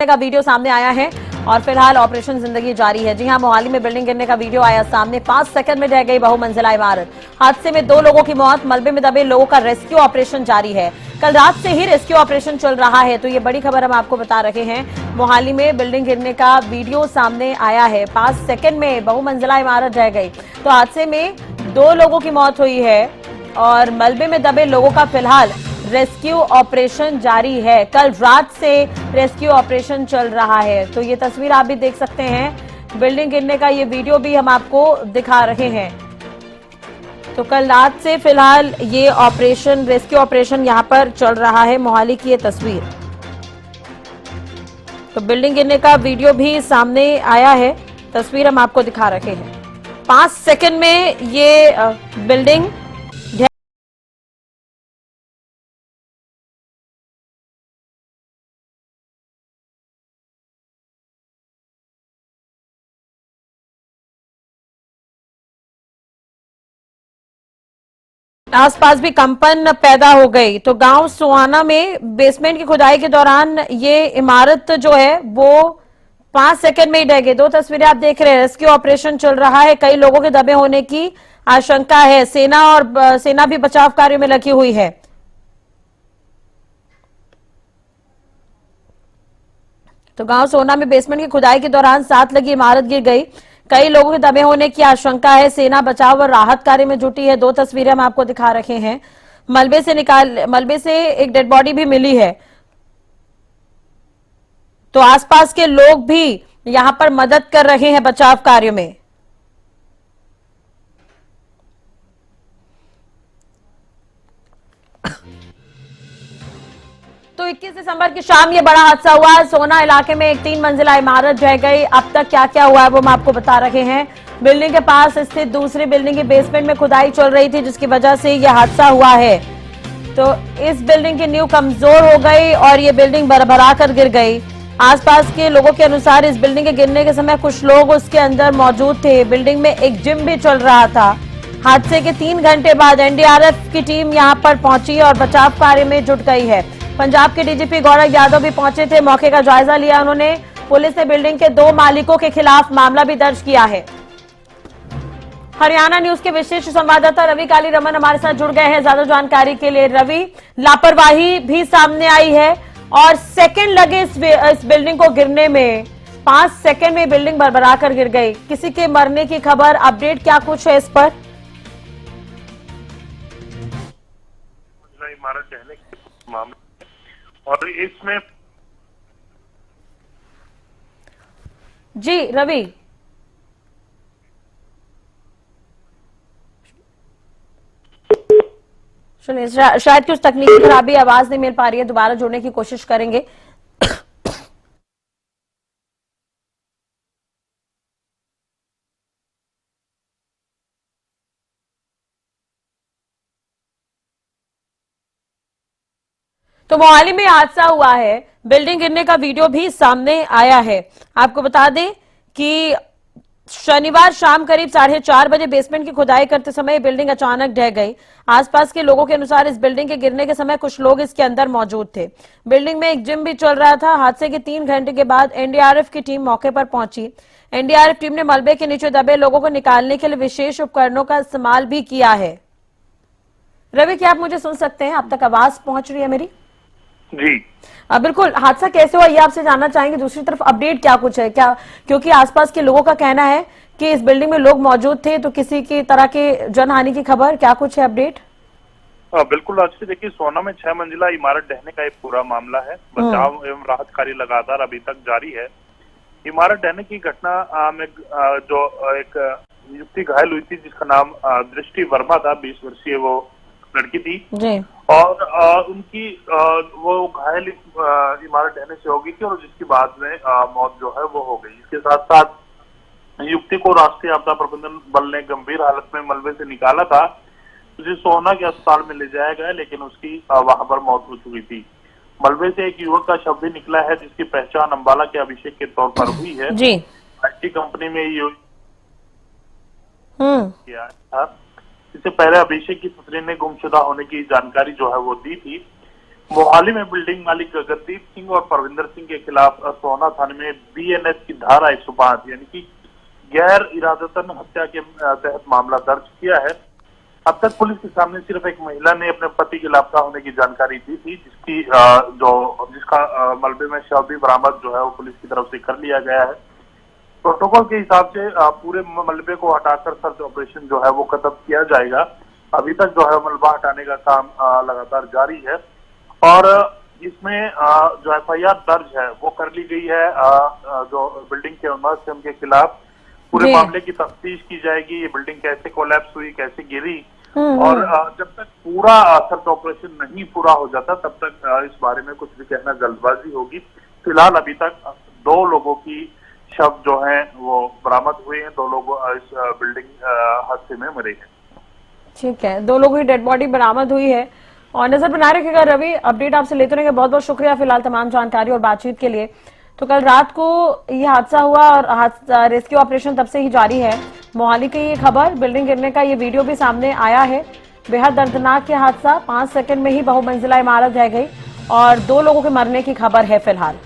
का वीडियो सामने आया है और फिलहाल ऑपरेशन जिंदगी जारी है। जी हां, मोहाली में बिल्डिंग गिरने का वीडियो आया सामने। 5 सेकंड में ढह गई बहुमंजिला इमारत। हादसे में 2 लोगों की मौत, मलबे में दबे लोगों का रेस्क्यू ऑपरेशन जारी है। कल रात से ही रेस्क्यू ऑपरेशन चल रहा है, तो ये बड़ी खबर हम आपको बता रहे हैं। मोहाली में बिल्डिंग गिरने का वीडियो सामने आया है। 5 सेकंड में बहुमंजिला इमारत ढह गई। तो हादसे में 2 लोगों की मौत हुई है और मलबे में दबे लोगों का फिलहाल रेस्क्यू ऑपरेशन जारी है। कल रात से रेस्क्यू ऑपरेशन चल रहा है। तो ये तस्वीर आप भी देख सकते हैं, बिल्डिंग गिरने का ये वीडियो भी हम आपको दिखा रहे हैं। तो कल रात से फिलहाल ये ऑपरेशन, रेस्क्यू ऑपरेशन यहां पर चल रहा है। मोहाली की ये तस्वीर, तो बिल्डिंग गिरने का वीडियो भी सामने आया है, तस्वीर हम आपको दिखा रहे हैं। 5 सेकंड में ये बिल्डिंग आसपास भी कंपन पैदा हो गई। तो गांव सुहाना में बेसमेंट की खुदाई के दौरान ये इमारत जो है वो 5 सेकंड में ही ढह गई। 2 तस्वीरें आप देख रहे हैं। रेस्क्यू ऑपरेशन चल रहा है, कई लोगों के दबे होने की आशंका है। सेना भी बचाव कार्य में लगी हुई है। तो गांव सोना में बेसमेंट की खुदाई के दौरान साथ लगी इमारत गिर गई, कई लोगों के दबे होने की आशंका है। सेना बचाव और राहत कार्य में जुटी है। 2 तस्वीरें हम आपको दिखा रहे हैं। मलबे से एक डेड बॉडी भी मिली है। तो आसपास के लोग भी यहां पर मदद कर रहे हैं बचाव कार्य में। तो 21 दिसंबर की शाम ये बड़ा हादसा हुआ है। सोना इलाके में एक 3 मंजिला इमारत ढह गई। अब तक क्या क्या हुआ है वो हम आपको बता रहे हैं। बिल्डिंग के पास स्थित दूसरी बिल्डिंग के बेसमेंट में खुदाई चल रही थी, जिसकी वजह से यह हादसा हुआ है। तो इस बिल्डिंग की नींव कमजोर हो गई और ये बिल्डिंग भरभरा कर गिर गई। आसपास के लोगों के अनुसार इस बिल्डिंग के गिरने के समय कुछ लोग उसके अंदर मौजूद थे। बिल्डिंग में एक जिम भी चल रहा था। हादसे के 3 घंटे बाद एनडीआरएफ की टीम यहां पर पहुंची और बचाव कार्य में जुट गई है। पंजाब के डीजीपी गौरव यादव भी पहुंचे थे, मौके का जायजा लिया उन्होंने। पुलिस ने बिल्डिंग के 2 मालिकों के खिलाफ मामला भी दर्ज किया है। हरियाणा न्यूज के विशेष संवाददाता रवि काली रमन हमारे साथ जुड़ गए हैं ज्यादा जानकारी के लिए। रवि, लापरवाही भी सामने आई है और सेकंड लगे इस बिल्डिंग को गिरने में। 5 सेकंड में बिल्डिंग भरभरा कर गिर गई। किसी के मरने की खबर, अपडेट क्या कुछ है इस पर? इमारत ढहने के मामले और इसमें जी रवि, सुनिए, शायद कुछ तकनीकी खराबी, आवाज नहीं मिल पा रही है, दोबारा जुड़ने की कोशिश करेंगे। तो मोहाली में हादसा हुआ है, बिल्डिंग गिरने का वीडियो भी सामने आया है। आपको बता दें कि शनिवार शाम करीब 4:30 बजे बेसमेंट की खुदाई करते समय बिल्डिंग अचानक ढह गई। आसपास के लोगों के अनुसार इस बिल्डिंग के गिरने के समय कुछ लोग इसके अंदर मौजूद थे। बिल्डिंग में एक जिम भी चल रहा था। हादसे के 3 घंटे के बाद एनडीआरएफ की टीम मौके पर पहुंची। एनडीआरएफ टीम ने मलबे के नीचे दबे लोगों को निकालने के लिए विशेष उपकरणों का इस्तेमाल भी किया है। रवि, क्या आप मुझे सुन सकते हैं? अब तक आवाज पहुंच रही है मेरी? जी बिल्कुल। हादसा कैसे हुआ ये आपसे जानना चाहेंगे। दूसरी तरफ अपडेट क्या कुछ है क्या, क्योंकि आसपास के लोगों का कहना है कि इस बिल्डिंग में लोग मौजूद थे, तो किसी की तरह के जनहानि की खबर क्या कुछ है, अपडेट? बिल्कुल। आज से देखिए, सोना में 6 मंजिला इमारत ढहने का एक पूरा मामला है। बचाव एवं राहत कार्य लगातार अभी तक जारी है। इमारत ढहने की घटना में जो एक युवती घायल हुई थी, जिसका नाम दृष्टि वर्मा था, 20 वर्षीय वो लड़की थी जी। और उनकी वो घायल इमारत ढहने से हो गई थी और जिसकी बाद में मौत जो है वो हो गई। इसके साथ साथ युवती को राष्ट्रीय आपदा प्रबंधन बल ने गंभीर हालत में मलबे से निकाला था, उसे सोहना के अस्पताल में ले जाया गया, लेकिन उसकी वहां पर मौत हो चुकी थी। मलबे से एक युवक का शव भी निकला है, जिसकी पहचान अंबाला के अभिषेक के तौर पर हुई है। जी। आईटी कंपनी में ये किया था। इससे पहले अभिषेक की पुत्री ने गुमशुदा होने की जानकारी जो है वो दी थी। मोहाली में बिल्डिंग मालिक गगनदीप सिंह और परविंदर सिंह के खिलाफ सोहना थाने में बीएनएस की धारा 105 यानी कि गैर इरादतन हत्या के तहत मामला दर्ज किया है। अब तक पुलिस के सामने सिर्फ एक महिला ने अपने पति के लापता होने की जानकारी दी थी, जिसका मलबे में शव भी बरामद जो है वो पुलिस की तरफ से कर लिया गया है। प्रोटोकॉल के हिसाब से पूरे मलबे को हटाकर सर्च ऑपरेशन जो है वो खत्म किया जाएगा। अभी तक जो है मलबा हटाने का काम लगातार जारी है और इसमें जो एफआईआर दर्ज है वो कर ली गई है। जो बिल्डिंग के ओनर्स है उनके खिलाफ पूरे मामले की तफ्तीश की जाएगी। ये बिल्डिंग कैसे कोलैप्स हुई, कैसे गिरी, और जब तक पूरा सर्च ऑपरेशन नहीं पूरा हो जाता तब तक इस बारे में कुछ भी कहना जल्दबाजी होगी। फिलहाल अभी तक 2 लोगों की शव जो हैं वो बरामद हुए हैं। 2 लोग इस बिल्डिंग हादसे में मरे हैं। ठीक है, 2 लोगों की डेड बॉडी बरामद हुई है और नजर बना रखिएगा। रवि, अपडेट आपसे लेते रहेंगे। बहुत बहुत शुक्रिया फिलहाल तमाम जानकारी और बातचीत के लिए। तो कल रात को ये हादसा हुआ और रेस्क्यू ऑपरेशन तब से ही जारी है। मोहाली की ये खबर, बिल्डिंग गिरने का ये वीडियो भी सामने आया है। बेहद दर्दनाक ये हादसा, 5 सेकंड में ही बहुमंजिला इमारत ढह गई और 2 लोगों के मरने की खबर है फिलहाल।